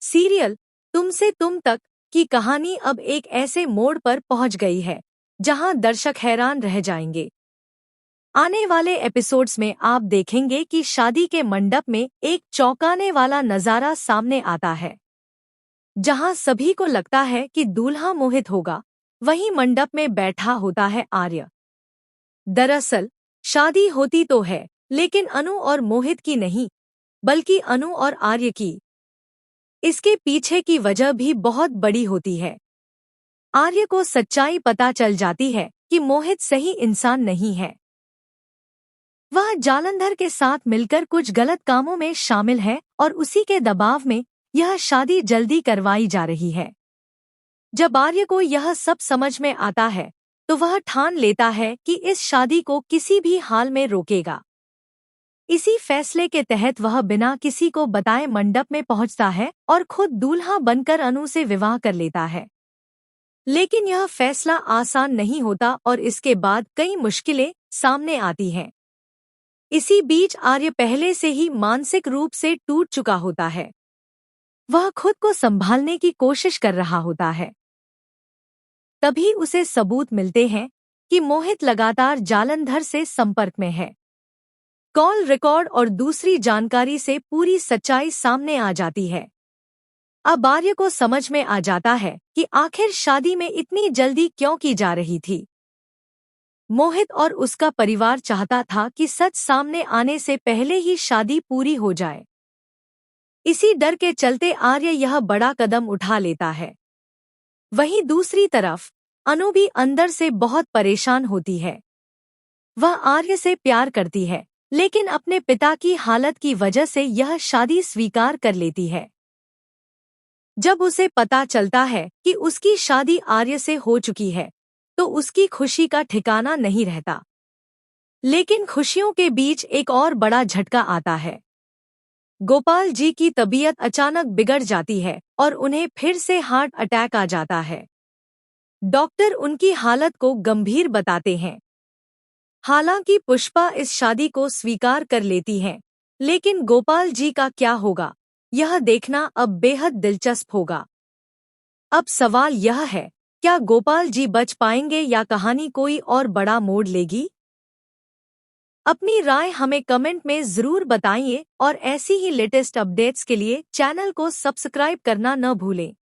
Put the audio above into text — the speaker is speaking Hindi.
सीरियल तुमसे तुम तक की कहानी अब एक ऐसे मोड़ पर पहुंच गई है जहां दर्शक हैरान रह जाएंगे। आने वाले एपिसोड्स में आप देखेंगे कि शादी के मंडप में एक चौंकाने वाला नजारा सामने आता है। जहां सभी को लगता है कि दूल्हा मोहित होगा, वहीं मंडप में बैठा होता है आर्य। दरअसल शादी होती तो है, लेकिन अनु और मोहित की नहीं, बल्कि अनु और आर्य की। इसके पीछे की वजह भी बहुत बड़ी होती है। आर्य को सच्चाई पता चल जाती है कि मोहित सही इंसान नहीं है। वह जालंधर के साथ मिलकर कुछ गलत कामों में शामिल है और उसी के दबाव में यह शादी जल्दी करवाई जा रही है। जब आर्य को यह सब समझ में आता है, तो वह ठान लेता है कि इस शादी को किसी भी हाल में रोकेगा। इसी फैसले के तहत वह बिना किसी को बताए मंडप में पहुंचता है और खुद दूल्हा बनकर अनु से विवाह कर लेता है। लेकिन यह फैसला आसान नहीं होता और इसके बाद कई मुश्किलें सामने आती हैं। इसी बीच आर्य पहले से ही मानसिक रूप से टूट चुका होता है। वह खुद को संभालने की कोशिश कर रहा होता है। तभी उसे सबूत मिलते हैं कि मोहित लगातार जालंधर से संपर्क में है। कॉल रिकॉर्ड और दूसरी जानकारी से पूरी सच्चाई सामने आ जाती है। अब आर्य को समझ में आ जाता है कि आखिर शादी में इतनी जल्दी क्यों की जा रही थी। मोहित और उसका परिवार चाहता था कि सच सामने आने से पहले ही शादी पूरी हो जाए। इसी डर के चलते आर्य यह बड़ा कदम उठा लेता है। वहीं दूसरी तरफ अनु भी अंदर से बहुत परेशान होती है। वह आर्य से प्यार करती है, लेकिन अपने पिता की हालत की वजह से यह शादी स्वीकार कर लेती है। जब उसे पता चलता है कि उसकी शादी आर्य से हो चुकी है, तो उसकी खुशी का ठिकाना नहीं रहता। लेकिन खुशियों के बीच एक और बड़ा झटका आता है। गोपाल जी की तबीयत अचानक बिगड़ जाती है और उन्हें फिर से हार्ट अटैक आ जाता है। डॉक्टर उनकी हालत को गंभीर बताते हैं। हालांकि पुष्पा इस शादी को स्वीकार कर लेती हैं, लेकिन गोपाल जी का क्या होगा, यह देखना अब बेहद दिलचस्प होगा। अब सवाल यह है, क्या गोपाल जी बच पाएंगे या कहानी कोई और बड़ा मोड़ लेगी? अपनी राय हमें कमेंट में जरूर बताइए और ऐसी ही लेटेस्ट अपडेट्स के लिए चैनल को सब्सक्राइब करना न भूलें।